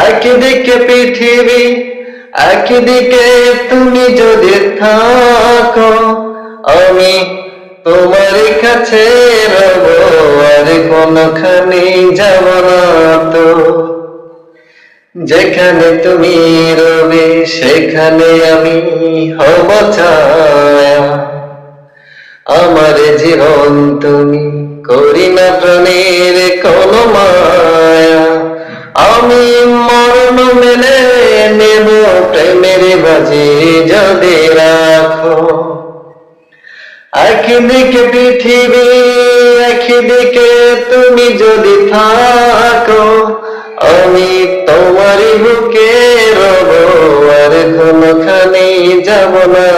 একদিকে পৃথিবী একদিকে তুমি যদি থাকো, আমি তোমার কাছে রব, আর কোনখানে যাব না তো। যেখানে তুমি রবে সেখানে আমি হব ছায়া, আমার জীবন তুমি করি না প্রাণের কোন মায়া। আমি মরণ মেনে নেব প্রেমের বাজি যদি রাখো। একদিকে পৃথিবী একদিকে তুমি যদি থাকো, আমি তোমারই বুকে রব, আর কোনখানে যাব না